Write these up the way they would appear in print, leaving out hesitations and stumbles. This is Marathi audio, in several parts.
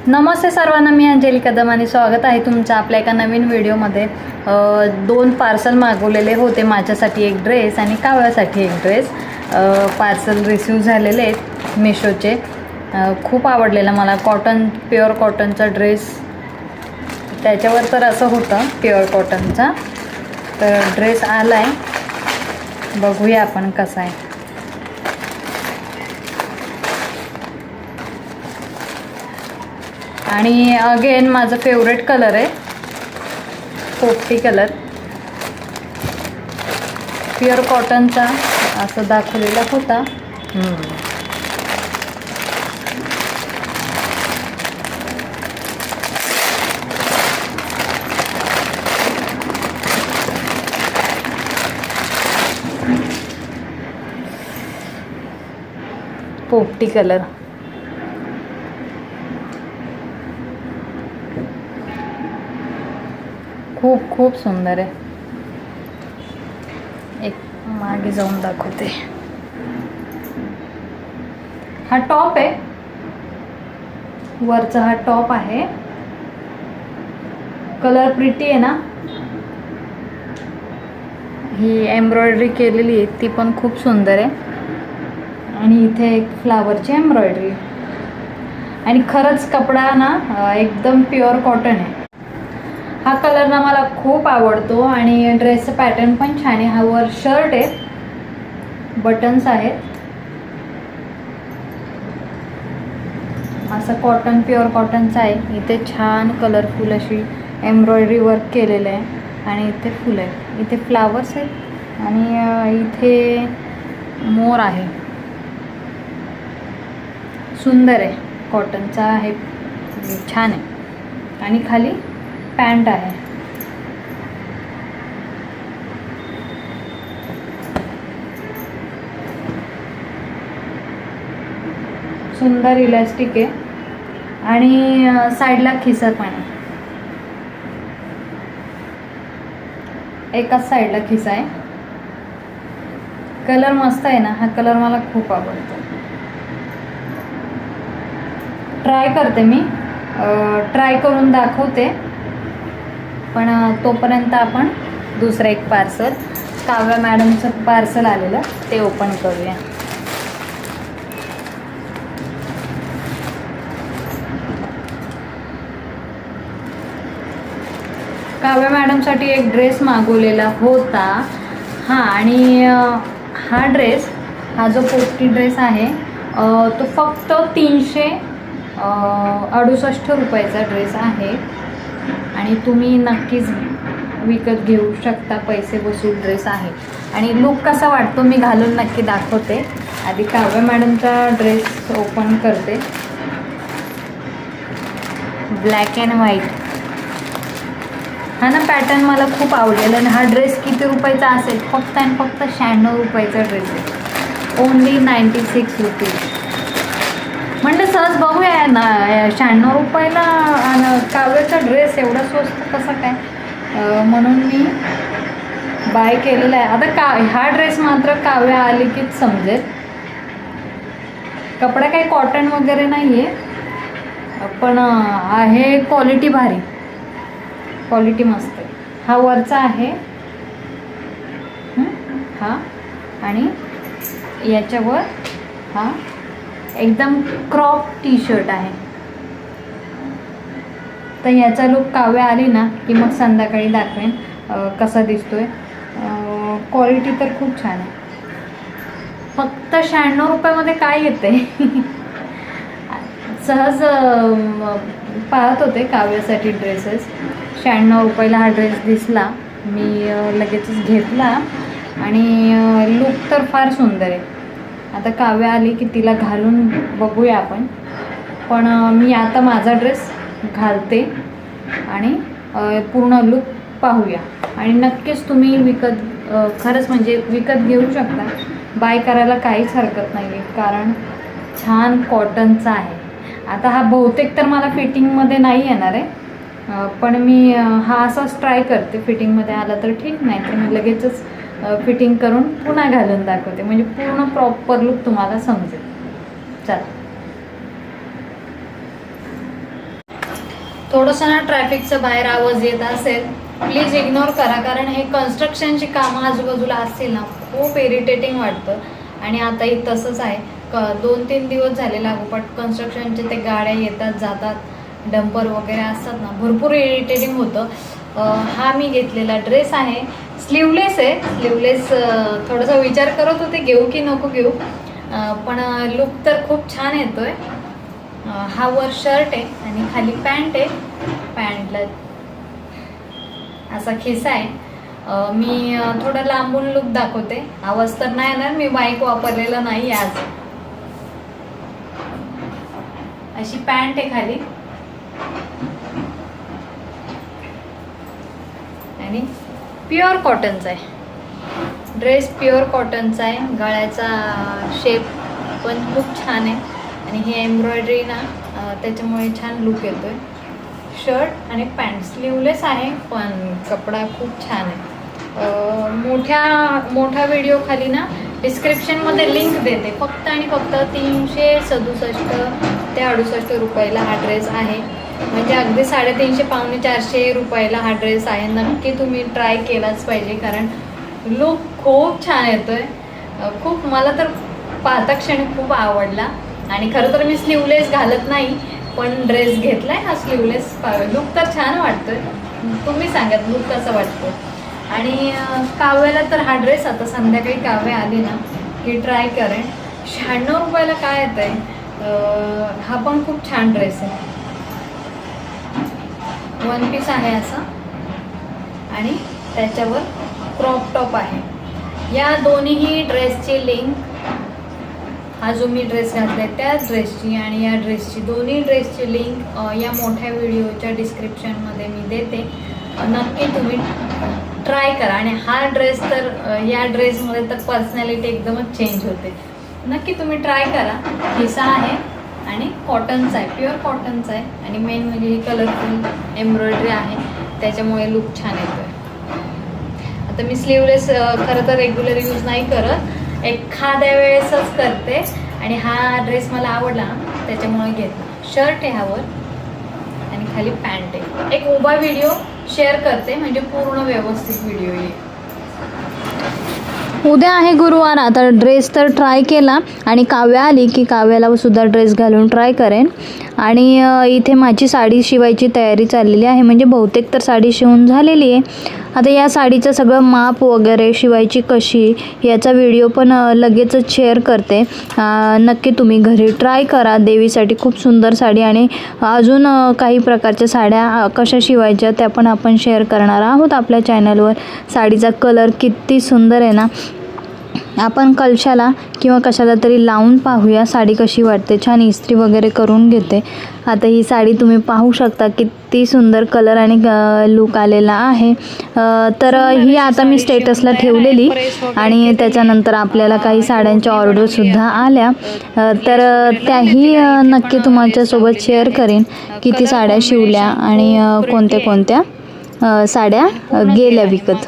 नमस्ते सर्वांना, मी अंजली कदम आणि स्वागत आहे तुमचं आपल्या एका नवीन व्हिडिओमध्ये। 2 पार्सल मागवलेले होते, माझ्यासाठी एक ड्रेस आणि काव्यासाठी एक ड्रेस। पार्सल रिसीव झालेले आहेत मिशोचे। खूप आवडलेला मला कॉटन, प्युअर कॉटनचा ड्रेस। त्याच्यावर तर असं होतं प्युअर कॉटनचा, तर ड्रेस आला आहे, बघूया आपण कसा आहे। आणि अगेन माझा फेवरेट कलर आहे पोपटी कलर, प्युअर कॉटनचा असं दाखवलेला होता। पोपटी कलर खूप खूप सुंदर आहे। एक मागे जाऊन दाखवते। हा टॉप आहे, वरचा हा टॉप आहे। कलर प्रिटी आहे ना, ही एम्ब्रॉयडरी केलेली आहे ती पण खूप सुंदर आहे। आणि इथे एक फ्लावरची एम्ब्रॉयडरी, आणि खरंच कपडा ना एकदम प्युअर कॉटन आहे। हा कलर ना मला खूप आवडतो आणि ड्रेसचं पॅटर्न पण छान आहे। हा वर शर्ट आहे, बटन्स आहेत, असं कॉटन प्युअर कॉटनचा आहे। इथे छान कलरफुल अशी एम्ब्रॉयडरी वर्क केलेलं आहे आणि इथे फुलं आहे, इथे फ्लावर्स आहेत आणि इथे मोर आहे। सुंदर आहे, कॉटनचा आहे, छान आहे। आणि खाली पॅन्ट आहे। सुंदर इलास्टिक आहे आणि साईडला खिसा पण आहे, एकाच साईडला खिसा आहे। कलर मस्त आहे ना, हा कलर मला खूप आवडतो। ट्राय करते मी, ट्राय करून दाखवते, पण तोपर्यंत आपण दुसरं एक पार्सल, काव्या मॅडमचं पार्सल आलेलं ते ओपन करूया। काव्या मॅडमसाठी एक ड्रेस मागवलेला होता हा, आणि हा ड्रेस, हा जो पोपटी ड्रेस आहे तो फक्त 368 रुपयाचा ड्रेस आहे आणि तुम्ही नक्कीच विकत घेऊ शकता, पैसे वसूल ड्रेस आहे। आणि लुक कसा वाटतो मी घालून नक्की दाखवते। आधी काव्या मॅडमचा ड्रेस ओपन करते। ब्लॅक अँड व्हाईट हा ना पॅटर्न मला खूप आवडलेला। आणि हा ड्रेस किती रुपयाचा असेल? फक्त आणि फक्त 96 रुपयाचा ड्रेस आहे, ओनली 96 रुपीज। म्हणलं सहज बघूया ना, 96 रुपयाला काव्याचा ड्रेस एवढा स्वस्त कसा काय, म्हणून मी बाय केलेला आहे। आता हा ड्रेस मात्र काव्या आली कीच समजेल। कपडा काही कॉटन वगैरे नाही आहे, पण आहे क्वालिटी भारी, क्वालिटी मस्त आहे। हा वरचा आहे हा, आणि याच्यावर हा एकदम क्रॉप टी शर्ट आहे। तर याचा लुक काव्या आली ना की मग संध्याकाळी दाखवेन कसा दिसतोय। क्वालिटी तर खूप छान आहे। फक्त 96 रुपयामध्ये काय येते? सहज पाहत होते काव्यासाठी ड्रेसेस, 96 रुपयाला हा ड्रेस दिसला, मी लगेचच घेतला आणि लुक तर फार सुंदर आहे। आता काव्या आली की तिला घालून बघूया आपण, पण मी आता माझा ड्रेस घालते आणि पूर्ण लुक पाहूया। आणि नक्कीच तुम्ही खरंच म्हणजे विकत घेऊ शकता, बाय करायला काहीच हरकत नाही आहे, कारण छान कॉटनचा आहे। आता हा बहुतेक तर मला फिटिंगमध्ये नाही येणार आहे, पण मी हा असाच ट्राय करते, फिटिंगमध्ये आला तर ठीक, नाही तर मी लगेचच फिटिंग करून पुन्हा घालून दाखवते, म्हणजे पूर्ण प्रॉपर लुक तुम्हाला समजेल। चला। थोडंसं ना ट्रॅफिकचं बाहेर आवाज येत असेल प्लीज इग्नोर करा, कारण हे कन्स्ट्रक्शनची कामं आजूबाजूला असतील ना खूप इरिटेटिंग वाटतं. आणि आताही तसंच आहे. 2-3 दिवस झाले लागोपाठ कन्स्ट्रक्शनचे ते गाड्या येतात जातात, डंपर वगैरे असतात ना, भरपूर इरिटेटिंग होतं. हा मी घेतलेला ड्रेस आहे, स्लीवलेस आहे. स्लीवलेस थोडासा विचार करत होते घेऊ की नको घेऊ, पण लुक तर खूप छान येतोय. हा वर शर्ट आहे आणि खाली पॅन्ट आहे. पॅन्टला असा खिसा आहे. मी थोडं लांबून लुक दाखवते. आवाज तर नाही येणार, मी माईक वापरलेला नाही आज. अशी पॅन्ट आहे खाली आणि प्युअर कॉटनचा आहे ड्रेस. प्युअर कॉटनचा आहे. गळ्याचा शेप पण खूप छान आहे आणि ही एम्ब्रॉयडरी ना त्याच्यामुळे छान लुक येतोय. शर्ट आणि पॅन्ट स्लीवलेस आहे पण कपडा खूप छान आहे. मोठा व्हिडिओ खाली ना डिस्क्रिप्शनमध्ये लिंक देते. फक्त आणि फक्त 367 ते 68 रुपयाला हा ड्रेस आहे. म्हणजे अगदी 350 पावणे 400 रुपयाला हा ड्रेस आहे. नक्की तुम्ही ट्राय केलाच पाहिजे, कारण लुक खूप छान येतोय. खूप मला तर पाहता क्षणी खूप आवडला. आणि खरं तर मी स्लीवलेस घालत नाही, पण ड्रेस घेतलाय हा स्लीवलेस. लुक तर छान वाटतोय. तुम्ही सांगा लुक कसं वाटतं. आणि काव्याला तर हा ड्रेस आता संध्याकाळी काव्या आली ना की ट्राय करेन. 96 रुपयाला काय येत आहे. हा पण खूप छान ड्रेस आहे. वन पीस आहे असा आणि त्याच्यावर क्रॉप टॉप आहे. या दोन्ही ड्रेसची लिंक, हा जो मी ड्रेस घातलाय त्या ड्रेसची आणि या ड्रेसची, दोन्ही ड्रेसची लिंक या मोठ्या व्हिडिओच्या डिस्क्रिप्शनमध्ये मी देते. नक्की तुम्ही ट्राय करा. आणि हा ड्रेस तर या ड्रेसमध्ये तर पर्सनॅलिटी एकदमच चेंज होते. नक्की तुम्ही ट्राय करा. खिसा आहे आणि कॉटनचा आहे, प्युअर कॉटनचा आहे. आणि मेन म्हणजे ही कलरफुल एम्ब्रॉयडरी आहे, त्याच्यामुळे लुक छान येतोय. आता मी स्लीवलेस खरं तर रेग्युलर यूज नाही करत, एखाद्या वेळेसच करते. आणि हा ड्रेस मला आवडला ना त्याच्यामुळे घेतला. शर्ट आहे ह्यावर आणि खाली पॅन्ट आहे. एक उभा व्हिडिओ शेअर करते म्हणजे पूर्ण व्यवस्थित व्हिडिओ येईल. उद्या आहे गुरुवार. आता ड्रेस तर ट्राय केला आणि काव्या आली की काव्याला सुद्धा ड्रेस घालून ट्राय करेन. आणि इथे माझी साडी शिवायची तयारी चाललेली आहे, म्हणजे बहुतेक तर साडी शिवून झालेली आहे. आता या साडीचं सगळं माप वगैरे शिवायची कशी याचा व्हिडिओ पण लगेचच शेअर करते. नक्की तुम्ही घरी ट्राय करा. देवीसाठी खूप सुंदर साडी आणि अजून काही प्रकारच्या साड्या कशा शिवायच्या त्या पण आपण शेअर करणार आहोत आपल्या चॅनलवर. साडीचा कलर किती सुंदर आहे ना. आपण कलशाला किंवा कशाला तरी लावून पाहूया साडी कशी वाटते. छान इस्त्री वगैरे करून घेते. आता ही साडी तुम्ही पाहू शकता किती सुंदर कलर आणि लुक आलेला आहे. तर ही आता मी स्टेटसला ठेवलेली आणि त्याच्यानंतर आपल्याला काही साड्यांच्या ऑर्डरसुद्धा आल्या, तर त्याही नक्की तुमच्यासोबत शेअर करेन. किती साड्या शिवल्या आणि कोणत्या साड्या गेल्या विकत.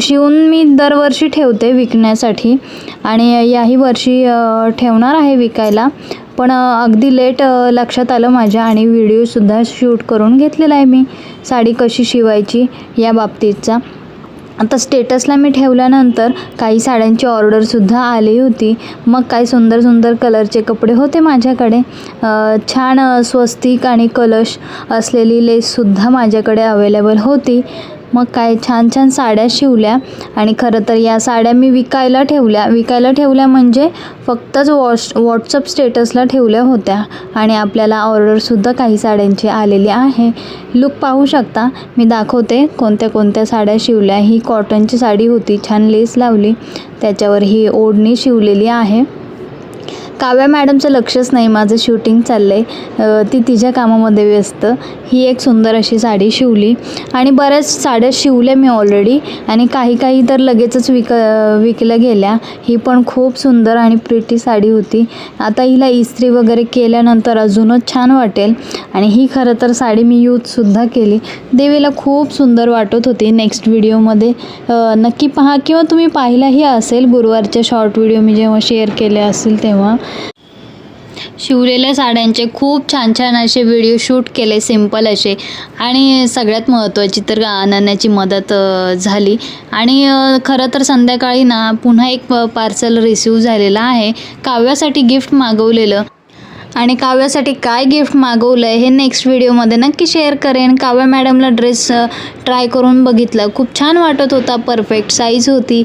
शिवून मी दरवर्षी ठेवते विकण्यासाठी आणि याही वर्षी ठेवणार आहे विकायला. पण अगदी लेट लक्षात आलं माझ्या आणि व्हिडिओसुद्धा शूट करून घेतलेला आहे मी साडी कशी शिवायची या बाबतीतचा. आता स्टेटसला मी ठेवल्यानंतर काही साड्यांची ऑर्डरसुद्धा आली होती. मग काय सुंदर सुंदर कलरचे कपडे होते माझ्याकडे. छान स्वस्तिक आणि कलश असलेली लेससुद्धा माझ्याकडे अवेलेबल होती. मग काय छान छान साड्या शिवल्या आणि खरं तर या साड्या मी विकायला ठेवल्या म्हणजे फक्तच व्हॉट्सअप स्टेटसला ठेवल्या होत्या आणि आपल्याला ऑर्डरसुद्धा काही साड्यांची आलेली आहे. लुक पाहू शकता. मी दाखवते कोणत्या साड्या शिवल्या. ही कॉटनची साडी होती, छान लेस लावली, त्याच्यावर ही ओढणी शिवलेली आहे. काव्या मॅडमचं लक्षच नाही, माझं शूटिंग चाललं आहे, ती तिच्या कामामध्ये व्यस्त. ही एक सुंदर अशी साडी शिवली आणि बऱ्याच साड्या शिवल्या मी ऑलरेडी आणि काही तर लगेचच विकल्या गेल्या. ही पण खूप सुंदर आणि प्रिटी साडी होती. आता हिला इस्त्री वगैरे केल्यानंतर अजूनच छान वाटेल. आणि ही खरं तर साडी मी यूजसुद्धा केली, देवीला खूप सुंदर वाटत होती. नेक्स्ट व्हिडिओमध्ये नक्की पहा किंवा तुम्ही पाहिलाही असेल गुरुवारच्या शॉर्ट व्हिडिओ मी जेव्हा शेअर केले असतील तेव्हा. शिवलेल्या साड्यांचे खूप छान छान असे व्हिडिओ शूट केले, सिंपल असे. आणि सगळ्यात महत्त्वाची तर अनन्याची मदत झाली. आणि खरं तर संध्याकाळी ना पुन्हा एक पार्सल रिसीव झालेलं आहे, काव्यासाठी गिफ्ट मागवलेलं. आणि काव्यासाठी काय गिफ्ट मागवलं आहे हे नेक्स्ट व्हिडिओमध्ये नक्की शेअर करेन. काव्या मॅडमला ड्रेस ट्राय करून बघितलं, खूप छान वाटत होता, परफेक्ट साईज होती.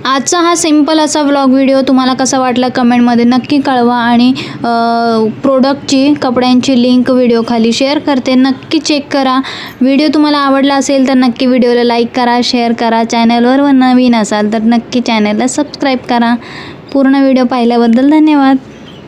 आजचा हा सिंपल असा व्लॉग व्हिडिओ तुम्हाला कसा वाटला कमेंटमध्ये नक्की कळवा. आणि प्रोडक्टची, कपड्यांची लिंक व्हिडिओ खाली शेअर करते, नक्की चेक करा. व्हिडिओ तुम्हाला आवडला असेल तर नक्की व्हिडिओला लाईक करा, शेअर करा. चॅनलवर नवीन असाल तर नक्की चॅनलला सबस्क्राईब करा. पूर्ण व्हिडिओ पाहिल्याबद्दल धन्यवाद.